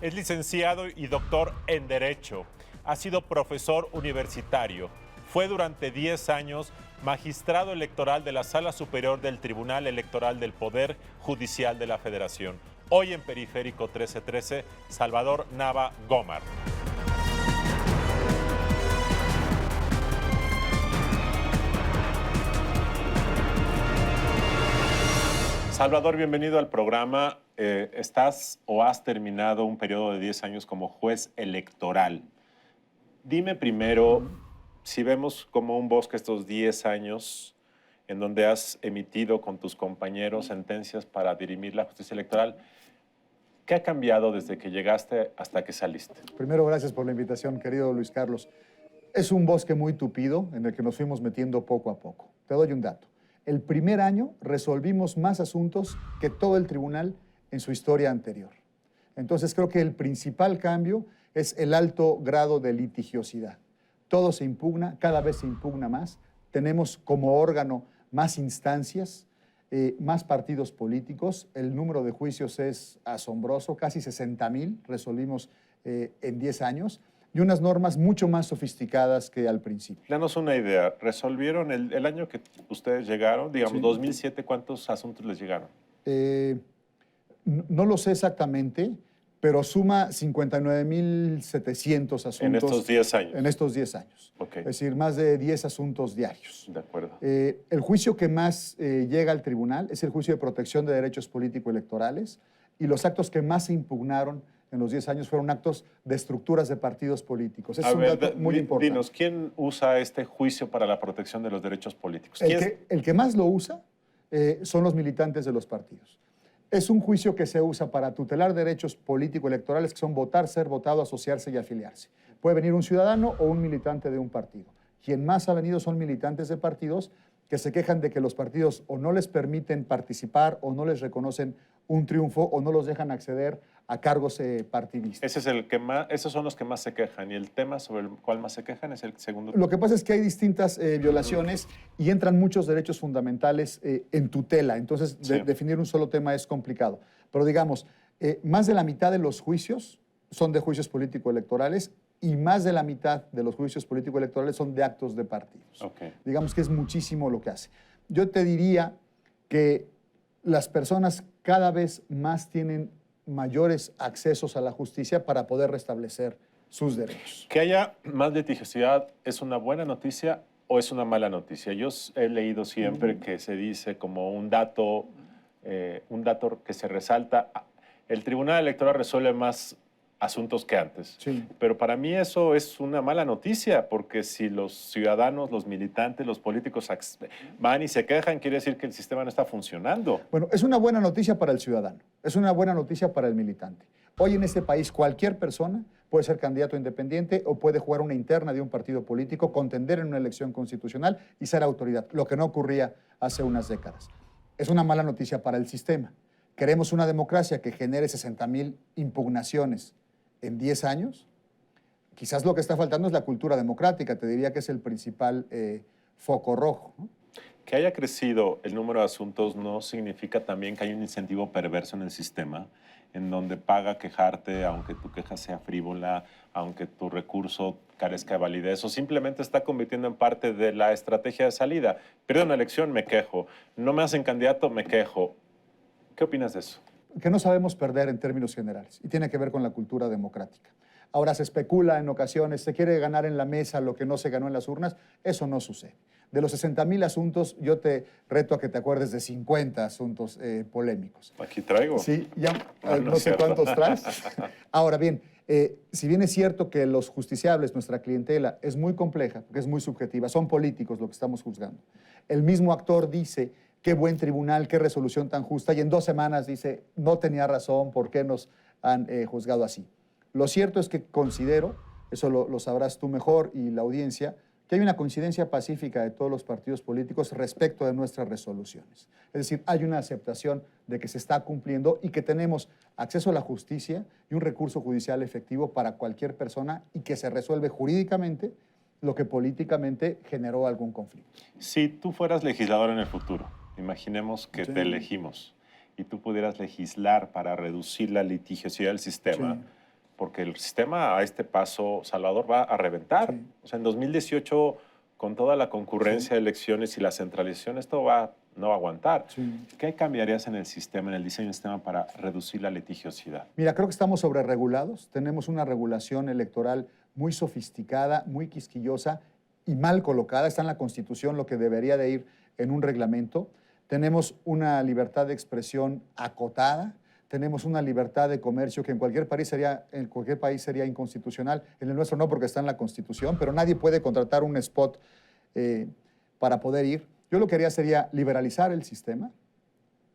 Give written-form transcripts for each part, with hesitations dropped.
Es licenciado y doctor en Derecho. Ha sido profesor universitario. Fue durante 10 años magistrado electoral de la Sala Superior del Tribunal Electoral del Poder Judicial de la Federación. Hoy en Periférico 1313, Salvador Nava Gómar. Salvador, bienvenido al programa. Estás o has terminado un periodo de 10 años como juez electoral. Dime primero, si vemos como un bosque estos 10 años en donde has emitido con tus compañeros sentencias para dirimir la justicia electoral, ¿qué ha cambiado desde que llegaste hasta que saliste? Primero, gracias por la invitación, querido Luis Carlos. Es un bosque muy tupido en el que nos fuimos metiendo poco a poco. Te doy un dato. El primer año resolvimos más asuntos que todo el tribunal en su historia anterior. Entonces creo que el principal cambio es el alto grado de litigiosidad. Todo se impugna, cada vez se impugna más. Tenemos como órgano más instancias, más partidos políticos. El número de juicios es asombroso, casi 60,000 resolvimos en 10 años. Y unas normas mucho más sofisticadas que al principio. Danos una idea. ¿Resolvieron el año que ustedes llegaron? Digamos, sí. 2007, ¿cuántos asuntos les llegaron? No lo sé exactamente, pero suma 59,700 asuntos. En estos 10 años. En estos 10 años. Okay. Es decir, más de 10 asuntos diarios. De acuerdo. El juicio que más llega al tribunal es el juicio de protección de derechos político-electorales, y los actos que más se impugnaron en los 10 años fueron actos de estructuras de partidos políticos. Es un dato muy importante. Dinos, ¿quién usa este juicio para la protección de los derechos políticos? El que más lo usa son los militantes de los partidos. Es un juicio que se usa para tutelar derechos político-electorales, que son votar, ser votado, asociarse y afiliarse. Puede venir un ciudadano o un militante de un partido. Quien más ha venido son militantes de partidos que se quejan de que los partidos o no les permiten participar, o no les reconocen un triunfo, o no los dejan acceder a cargos partidistas. Esos son los que más se quejan, y el tema sobre el cual más se quejan es el segundo. Lo que pasa es que hay distintas violaciones y entran muchos derechos fundamentales en tutela. Entonces, sí, definir un solo tema es complicado. Pero digamos, más de la mitad de los juicios son de juicios político-electorales, y más de la mitad de los juicios político-electorales son de actos de partidos. Okay. Digamos que es muchísimo lo que hace. Yo te diría que las personas cada vez más tienen mayores accesos a la justicia para poder restablecer sus derechos. Que haya más litigiosidad, ¿es una buena noticia o es una mala noticia? Yo he leído siempre que se dice como un dato que se resalta: el Tribunal Electoral resuelve más asuntos que antes. Sí. Pero para mí eso es una mala noticia, porque si los ciudadanos, los militantes, los políticos van y se quejan, quiere decir que el sistema no está funcionando. Bueno, es una buena noticia para el ciudadano, es una buena noticia para el militante. Hoy en este país cualquier persona puede ser candidato independiente o puede jugar una interna de un partido político, contender en una elección constitucional y ser autoridad, lo que no ocurría hace unas décadas. Es una mala noticia para el sistema. Queremos una democracia que genere 60,000 impugnaciones en 10 años. Quizás lo que está faltando es la cultura democrática. Te diría que es el principal foco rojo, ¿no? Que haya crecido el número de asuntos no significa también que hay un incentivo perverso en el sistema, en donde paga quejarte, aunque tu queja sea frívola, aunque tu recurso carezca de validez, o simplemente está convirtiendo en parte de la estrategia de salida. Pierdo una elección, me quejo. No me hacen candidato, me quejo. ¿Qué opinas de eso? Que no sabemos perder en términos generales, y tiene que ver con la cultura democrática. Ahora se especula en ocasiones, se quiere ganar en la mesa lo que no se ganó en las urnas. Eso no sucede. De los 60,000 asuntos, yo te reto a que te acuerdes de 50 asuntos polémicos. Aquí traigo. Sí, ya no sé cuántos traes. Ahora bien, si bien es cierto que los justiciables, nuestra clientela, es muy compleja, porque es muy subjetiva, son políticos lo que estamos juzgando. El mismo actor dice: qué buen tribunal, qué resolución tan justa, y en 2 semanas dice: no tenía razón, ¿por qué nos han juzgado así? Lo cierto es que considero, eso lo sabrás tú mejor y la audiencia, que hay una coincidencia pacífica de todos los partidos políticos respecto de nuestras resoluciones. Es decir, hay una aceptación de que se está cumpliendo y que tenemos acceso a la justicia y un recurso judicial efectivo para cualquier persona, y que se resuelve jurídicamente lo que políticamente generó algún conflicto. Si tú fueras legislador en el futuro, imaginemos que te elegimos y tú pudieras legislar para reducir la litigiosidad del sistema, porque el sistema a este paso, Salvador, va a reventar. Sí. O sea, en 2018, con toda la concurrencia de elecciones y la centralización, esto no va a aguantar. Sí. ¿Qué cambiarías en el sistema, en el diseño del sistema para reducir la litigiosidad? Mira, creo que estamos sobreregulados. Tenemos una regulación electoral muy sofisticada, muy quisquillosa y mal colocada. Está en la Constitución lo que debería de ir en un reglamento. Tenemos una libertad de expresión acotada. Tenemos una libertad de comercio que en cualquier país sería inconstitucional. En el nuestro no, porque está en la Constitución, pero nadie puede contratar un spot para poder ir. Yo lo que haría sería liberalizar el sistema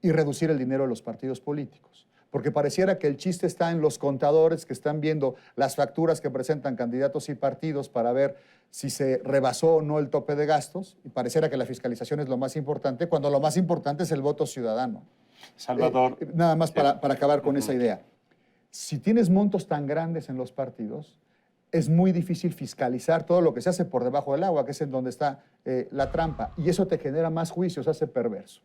y reducir el dinero de los partidos políticos. Porque pareciera que el chiste está en los contadores que están viendo las facturas que presentan candidatos y partidos para ver si se rebasó o no el tope de gastos, y pareciera que la fiscalización es lo más importante, cuando lo más importante es el voto ciudadano. Salvador. Nada más para acabar con esa idea. Si tienes montos tan grandes en los partidos, es muy difícil fiscalizar todo lo que se hace por debajo del agua, que es en donde está la trampa, y eso te genera más juicios, hace perverso.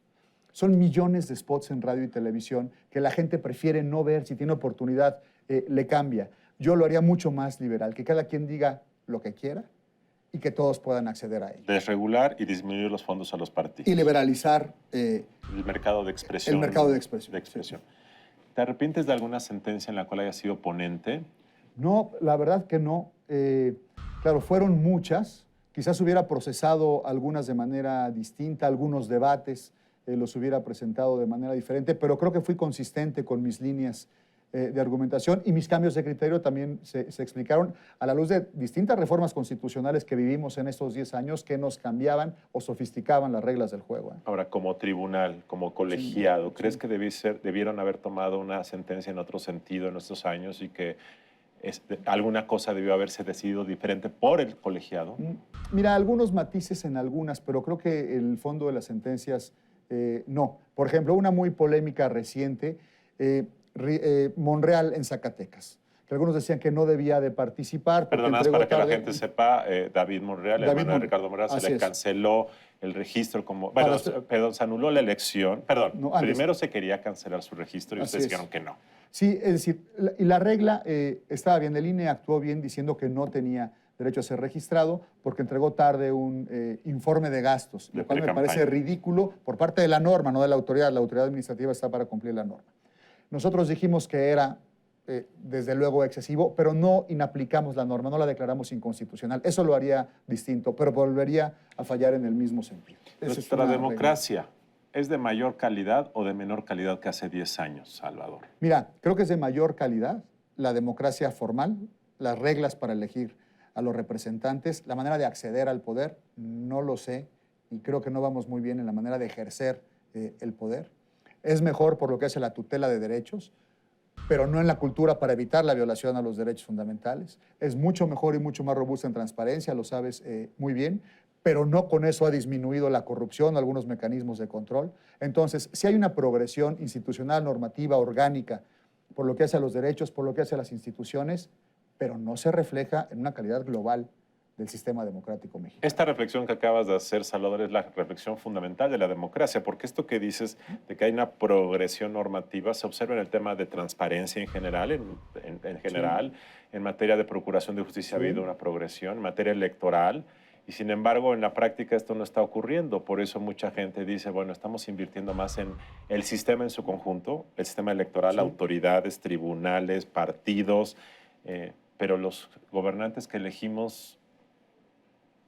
Son millones de spots en radio y televisión que la gente prefiere no ver, si tiene oportunidad, le cambia. Yo lo haría mucho más liberal, que cada quien diga lo que quiera y que todos puedan acceder a ello. Desregular y disminuir los fondos a los partidos. Y liberalizar el mercado de expresión. El mercado de expresión. Sí. ¿Te arrepientes de alguna sentencia en la cual hayas sido ponente? No, la verdad que no. Claro, fueron muchas. Quizás hubiera procesado algunas de manera distinta, algunos debates los hubiera presentado de manera diferente, pero creo que fui consistente con mis líneas de argumentación, y mis cambios de criterio también se explicaron a la luz de distintas reformas constitucionales que vivimos en estos 10 años que nos cambiaban o sofisticaban las reglas del juego. Ahora, como tribunal, como colegiado, ¿crees que debieron haber tomado una sentencia en otro sentido en estos años y que alguna cosa debió haberse decidido diferente por el colegiado? Mira, algunos matices en algunas, pero creo que el fondo de las sentencias no. Por ejemplo, una muy polémica reciente, Monreal en Zacatecas, que algunos decían que no debía de participar. Perdón, más para que la gente sepa, David Monreal, el hermano de Ricardo Monreal, se le canceló el registro como... Bueno, perdón, se anuló la elección. Perdón, no, primero se quería cancelar su registro y ustedes dijeron que no. Sí, es decir, la regla estaba bien, el INE actuó bien diciendo que no tenía derecho a ser registrado porque entregó tarde un informe de gastos, lo cual me parece ridículo por parte de la norma, no de la autoridad. La autoridad administrativa está para cumplir la norma. Nosotros dijimos que era, desde luego, excesivo, pero no inaplicamos la norma, no la declaramos inconstitucional. Eso lo haría distinto, pero volvería a fallar en el mismo sentido. ¿Nuestra democracia es de mayor calidad o de menor calidad que hace 10 años, Salvador? Mira, creo que es de mayor calidad la democracia formal, las reglas para elegir a los representantes, la manera de acceder al poder, no lo sé, y creo que no vamos muy bien en la manera de ejercer el poder. Es mejor por lo que hace la tutela de derechos, pero no en la cultura para evitar la violación a los derechos fundamentales. Es mucho mejor y mucho más robusta en transparencia, lo sabes muy bien, pero no con eso ha disminuido la corrupción, algunos mecanismos de control. Entonces, sí hay una progresión institucional, normativa, orgánica, por lo que hace a los derechos, por lo que hace a las instituciones, pero no se refleja en una calidad global del sistema democrático mexicano. Esta reflexión que acabas de hacer, Salvador, es la reflexión fundamental de la democracia, porque esto que dices de que hay una progresión normativa se observa en el tema de transparencia en general, en materia de procuración de justicia ha habido una progresión, en materia electoral, y sin embargo en la práctica esto no está ocurriendo. Por eso mucha gente dice, bueno, estamos invirtiendo más en el sistema en su conjunto, el sistema electoral, autoridades, tribunales, partidos, pero los gobernantes que elegimos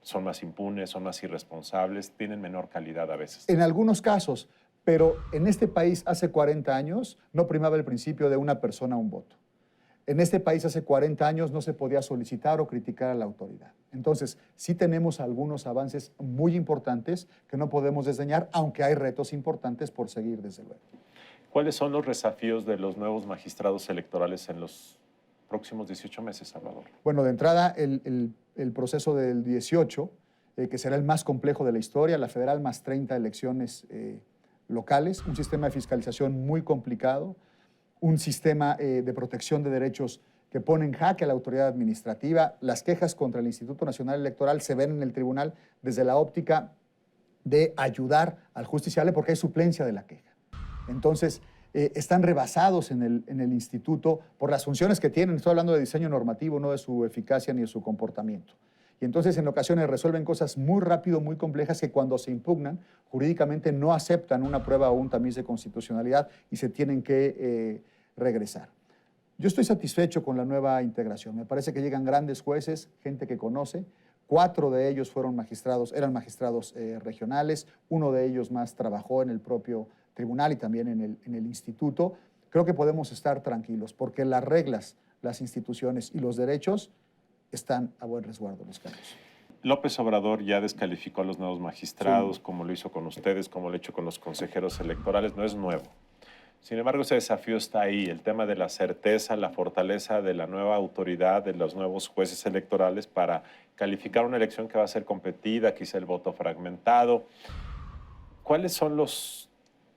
son más impunes, son más irresponsables, tienen menor calidad a veces. En algunos casos, pero en este país hace 40 años no primaba el principio de una persona, un voto. En este país hace 40 años no se podía solicitar o criticar a la autoridad. Entonces, sí tenemos algunos avances muy importantes que no podemos desdeñar, aunque hay retos importantes por seguir, desde luego. ¿Cuáles son los desafíos de los nuevos magistrados electorales en los próximos 18 meses, Salvador? Bueno, de entrada, el proceso del 18, que será el más complejo de la historia, la federal más 30 elecciones locales, un sistema de fiscalización muy complicado, un sistema de protección de derechos que pone en jaque a la autoridad administrativa. Las quejas contra el Instituto Nacional Electoral se ven en el tribunal desde la óptica de ayudar al justiciable porque hay suplencia de la queja. Entonces, están rebasados en el instituto por las funciones que tienen. Estoy hablando de diseño normativo, no de su eficacia ni de su comportamiento. Y entonces en ocasiones resuelven cosas muy rápido, muy complejas, que cuando se impugnan jurídicamente no aceptan una prueba o un tamiz de constitucionalidad y se tienen que regresar. Yo estoy satisfecho con la nueva integración. Me parece que llegan grandes jueces, gente que conoce. 4 de ellos eran magistrados regionales. 1 de ellos más trabajó en el propio tribunal y también en el instituto. Creo que podemos estar tranquilos porque las reglas, las instituciones y los derechos están a buen resguardo, Luis Carlos. López Obrador ya descalificó a los nuevos magistrados, Sí, como lo hizo con ustedes, como lo ha hecho con los consejeros electorales. No es nuevo. Sin embargo, ese desafío está ahí, el tema de la certeza, la fortaleza de la nueva autoridad, de los nuevos jueces electorales para calificar una elección que va a ser competida, quizá el voto fragmentado. ¿Cuáles son los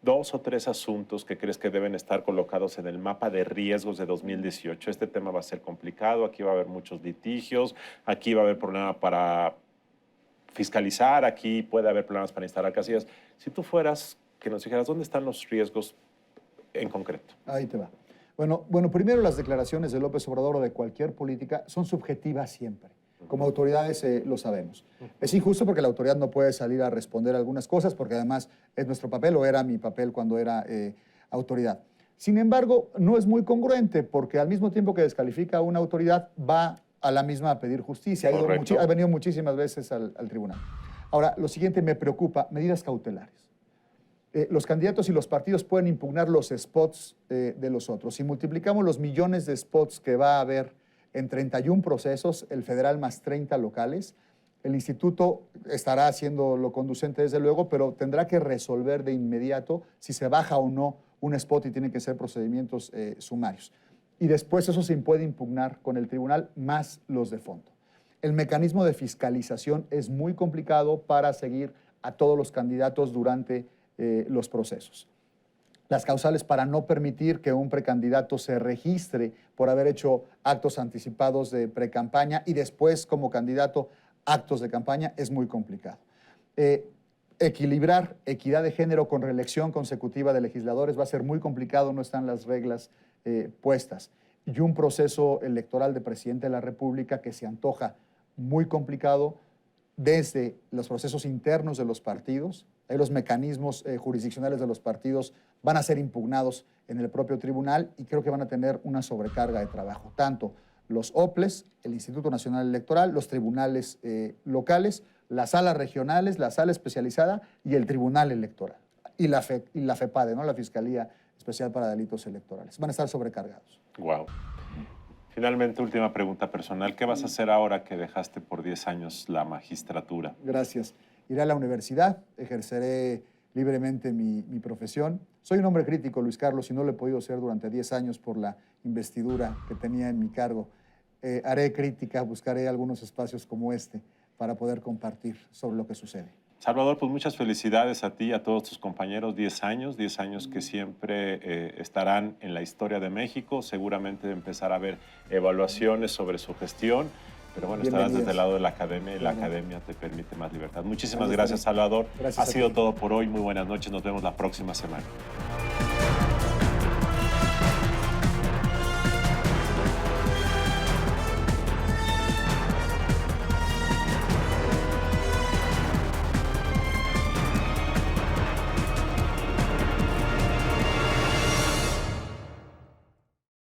2 o 3 asuntos que crees que deben estar colocados en el mapa de riesgos de 2018? Este tema va a ser complicado, aquí va a haber muchos litigios, aquí va a haber problemas para fiscalizar, aquí puede haber problemas para instalar casillas. Si tú fueras, que nos dijeras, ¿dónde están los riesgos en concreto? ahí te va. Bueno, primero las declaraciones de López Obrador o de cualquier política son subjetivas siempre. Como autoridades lo sabemos. Es injusto porque la autoridad no puede salir a responder algunas cosas porque además es nuestro papel o era mi papel cuando era autoridad. Sin embargo, no es muy congruente porque al mismo tiempo que descalifica a una autoridad va a la misma a pedir justicia. Ha venido muchísimas veces al tribunal. Ahora, lo siguiente me preocupa, medidas cautelares. Los candidatos y los partidos pueden impugnar los spots de los otros. Si multiplicamos los millones de spots que va a haber en 31 procesos, el federal más 30 locales, el instituto estará haciendo lo conducente desde luego, pero tendrá que resolver de inmediato si se baja o no un spot y tienen que ser procedimientos sumarios. Y después eso se puede impugnar con el tribunal más los de fondo. El mecanismo de fiscalización es muy complicado para seguir a todos los candidatos durante los procesos. Las causales para no permitir que un precandidato se registre por haber hecho actos anticipados de precampaña y después como candidato actos de campaña es muy complicado. Equilibrar equidad de género con reelección consecutiva de legisladores va a ser muy complicado, no están las reglas puestas. Y un proceso electoral de presidente de la República que se antoja muy complicado desde los procesos internos de los partidos. Los mecanismos jurisdiccionales de los partidos van a ser impugnados en el propio tribunal y creo que van a tener una sobrecarga de trabajo. Tanto los OPLES, el Instituto Nacional Electoral, los tribunales locales, las salas regionales, la sala especializada y el Tribunal Electoral. Y la FEPADE, ¿no? La Fiscalía Especial para Delitos Electorales. Van a estar sobrecargados. Wow. Finalmente, última pregunta personal. ¿Qué vas a hacer ahora que dejaste por 10 años la magistratura? Gracias. Iré a la universidad, ejerceré libremente mi profesión. Soy un hombre crítico, Luis Carlos, y no lo he podido ser durante 10 años por la investidura que tenía en mi cargo. Haré crítica, buscaré algunos espacios como este para poder compartir sobre lo que sucede. Salvador, pues muchas felicidades a ti y a todos tus compañeros. 10 años que siempre estarán en la historia de México. Seguramente empezar a ver evaluaciones sobre su gestión. Pero bueno, estarás desde el lado de la academia y la academia te permite más libertad. Muchísimas gracias, Salvador. Gracias ha sido todo por hoy. Muy buenas noches. Nos vemos la próxima semana.